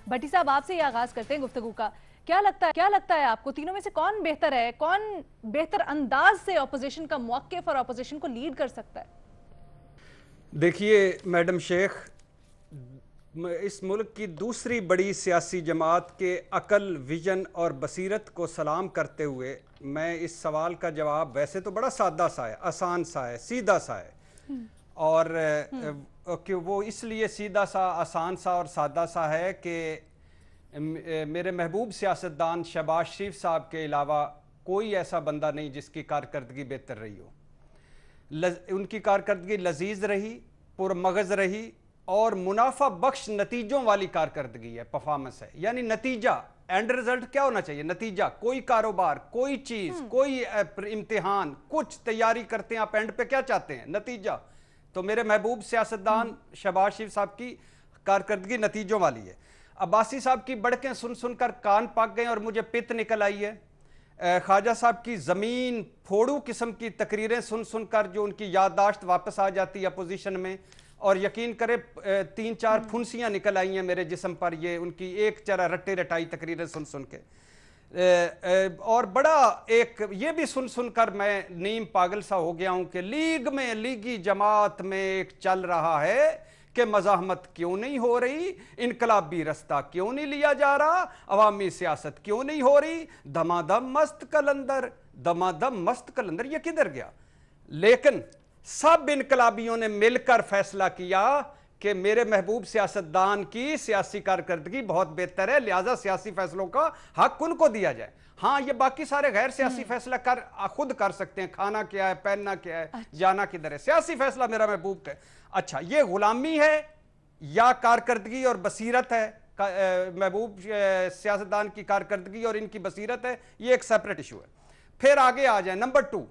भट्टी साहब, आपसे ही आगाज करते हैं गुफ्तगू का। क्या लगता है आपको तीनों में से कौन बेहतर है, कौन बेहतर अंदाज से ऑपोजिशन का मौक़िफ़ और ऑपोजिशन को लीड कर सकता है? देखिए मैडम शेख, इस मुल्क की दूसरी बड़ी सियासी जमात के अकल, विजन और बसीरत को सलाम करते हुए मैं इस सवाल का जवाब, वैसे तो बड़ा सादा सा है, आसान सा है, सीधा सा है, और कि वो इसलिए सीधा सा, आसान सा और सादा सा है कि मेरे महबूब सियासतदान शहबाज शरीफ साहब के अलावा कोई ऐसा बंदा नहीं जिसकी कारकर्दगी बेहतर रही हो। उनकी कारकर्दगी लजीज रही, पुरमगज़ रही और मुनाफा बख्श नतीजों वाली कारकर्दगी है, परफॉर्मेंस है। यानी नतीजा, एंड रिजल्ट क्या होना चाहिए? नतीजा। कोई कारोबार, कोई चीज़, कोई इम्तिहान, कुछ तैयारी करते हैं आप, एंड पे क्या चाहते हैं? नतीजा। तो मेरे महबूब सियासतदान शहबाज शरीफ साहब की कारकर्दगी नतीजों वाली है। अब्बासी साहब की बड़कें सुन सुनकर कान पक गए और मुझे पित्त निकल आई है। ख्वाजा साहब की ज़मीन फोड़ू किस्म की तकरीरें सुन सुनकर जो उनकी याददाश्त वापस आ जाती है अपोजिशन में, और यकीन करे 3-4 फुंसियाँ निकल आई हैं मेरे जिस्म पर, ये उनकी एक चरा रट्टे रटाई तकरीरें सुन सुन के। और बड़ा एक ये भी सुन सुनकर मैं नीम पागल सा हो गया हूँ कि लीग में, लीगी जमात में एक चल रहा है कि मज़ाहमत क्यों नहीं हो रही, इनकलाबी रास्ता क्यों नहीं लिया जा रहा, अवामी सियासत क्यों नहीं हो रही, दमादम मस्त कलंदर, दमादम मस्त कलंदर, ये किधर गया? लेकिन सब इनकलाबियों ने मिलकर फैसला किया कि मेरे महबूब सियासतदान की सियासी कारकर्दगी बहुत बेहतर है, लिहाजा सियासी फैसलों का हक उनको दिया जाए। हाँ, ये बाकी सारे गैर सियासी फैसला खुद कर सकते हैं, खाना क्या है, पहनना क्या है, जाना किधर है। सियासी फैसला मेरा महबूब है। अच्छा, ये गुलामी है या कारकर्दगी और बसीरत है? महबूब सियासतदान की कारकर्दगी और इनकी बसीरत है, ये एक सेपरेट इशू है। फिर आगे आ जाए, नंबर 2,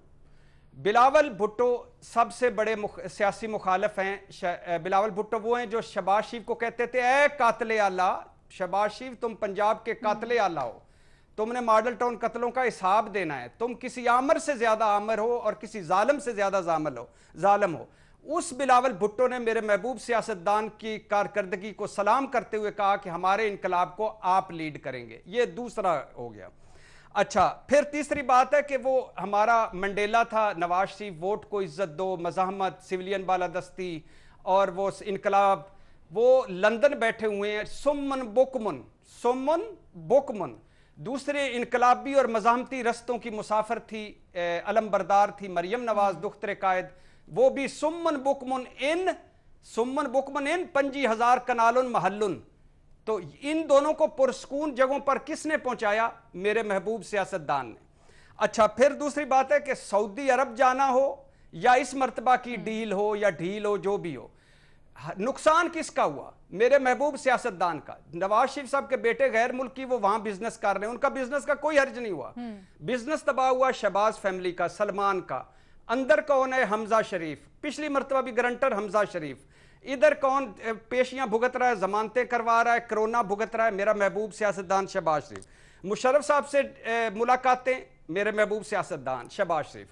बिलावल भुट्टो सबसे बड़े सियासी मुखालिफ हैं। बिलावल भुट्टो वो हैं जो शहबाज शरीफ को कहते थे, ए कातले आला, शहबाज शरीफ तुम पंजाब के कातले आला हो, तुमने मॉडल टाउन कत्लों का हिसाब देना है, तुम किसी आमर से ज्यादा आमर हो और किसी जालिम से ज्यादा जालिम हो। उस बिलावल भुट्टो ने मेरे महबूब सियासतदान की कारकर्दगी को सलाम करते हुए कहा कि हमारे इनकलाब को आप लीड करेंगे। ये दूसरा हो गया। अच्छा, फिर तीसरी बात है कि वो हमारा मंडेला था, नवाज शरीफ वोट को इज्जत दो, मज़ाहमत, सिविलियन बालादस्ती और वो इनकलाब। वो लंदन बैठे हुए हैं, सुमन बुकमन दूसरे इनकलाबी और मज़ाहमती रस्तों की मुसाफिर थी, अलमबरदार थी मरियम नवाज दुख्तरे कायद, वो भी सुमन बुकमन इन 25,000 कनालुन महल्लुन। तो इन दोनों को पुरस्कून जगहों पर किसने पहुंचाया? मेरे महबूब सियासतदान ने। अच्छा, फिर दूसरी बात है कि सऊदी अरब जाना हो या इस मर्तबा की डील हो या ढील हो, जो भी हो, नुकसान किसका हुआ? मेरे महबूब सियासतदान का। नवाज शरीफ साहब के बेटे गैर मुल्की, वो वहां बिजनेस कर रहे हैं, उनका बिजनेस का कोई हर्ज नहीं हुआ। बिजनेस तबाह हुआ शहबाज फैमिली का, सलमान का। अंदर कौन है? हमजा शरीफ, पिछली मर्तबा भी गारंटर हमजा शरीफ। इधर कौन पेशियां भुगत रहा है, जमानतें करवा रहा है, कोरोना भुगत रहा है? मेरा महबूब सियासतदान शहबाज शरीफ। मुशर्रफ साहब से मुलाकातें, मेरे महबूब सियासतदान शहबाज शरीफ।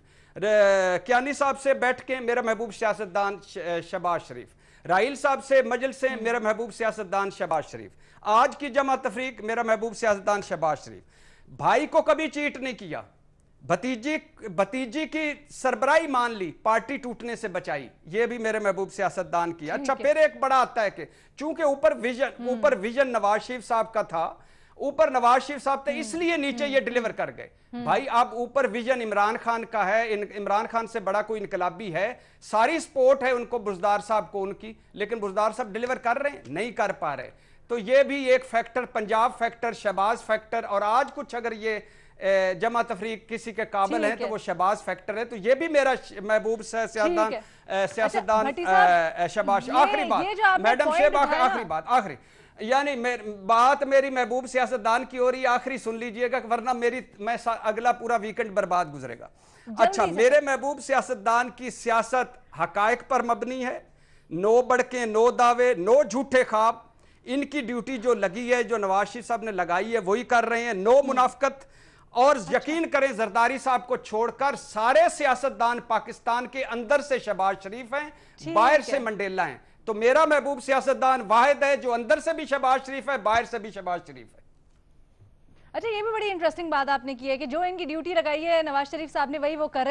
कियानी साहब से बैठ के, मेरा महबूब सियासतदान शहबाज शरीफ। राहील साहब से मजलिस से, मेरा महबूब सियासतदान शहबाज शरीफ। आज की जमा तफरीक, मेरा महबूब सियासतदान शहबाज शरीफ। भाई को कभी चीट नहीं किया, भतीजी की सरबराही मान ली, पार्टी टूटने से बचाई, ये भी मेरे महबूब सियासतदान की। अच्छा, फिर एक बड़ा आता है कि चूंकि ऊपर विजन नवाज शरीफ साहब का था, ऊपर नवाज शरीफ साहब थे, इसलिए नीचे ये डिलीवर कर गए। भाई, अब ऊपर विजन इमरान खान का है, इमरान खान से बड़ा कोई इनकलाबी है, सारी सपोर्ट है उनको, बुजदार साहब को उनकी, लेकिन बुजदार साहब डिलीवर कर रहे हैं? नहीं कर पा रहे। तो ये भी एक factor, Punjab factor, Shahbaz factor, और आज कुछ अगर ये जमा तफरीक किसी के काबिल है तो वो शहबाज फैक्टर है। तो ये भी मेरा महबूब सियासतदान शहबाज। आखिरी बात मैडम शेबाग, आखिरी यानी बात मेरी महबूब सियासतदान की हो रही, आखिरी सुन लीजिएगा, वरना मैं अगला पूरा वीकेंड बर्बाद गुजरेगा। अच्छा, मेरे महबूब सियासतदान की सियासत हकायक पर मबनी है, नो बड़के, नो दावे, नो झूठे ख्वाब। इनकी ड्यूटी जो लगी है, जो नवाज शरीफ साहब ने लगाई है, वही कर रहे हैं। नो मुनाफकत। और यकीन करें, जरदारी साहब को छोड़कर सारे सियासतदान पाकिस्तान के अंदर से शहबाज शरीफ हैं, बाहर से मंडेला हैं। تو میرا محبوب سیاستدان واحد ہے جو اندر سے بھی شہباز شریف ہے، باہر سے بھی شہباز شریف ہے۔ اچھا، یہ بھی بڑی انٹرسٹنگ بات آپ نے کی ہے کہ جو ان کی ڈیوٹی لگائی ہے نواز شریف صاحب نے وہی وہ کر رہے ہیں۔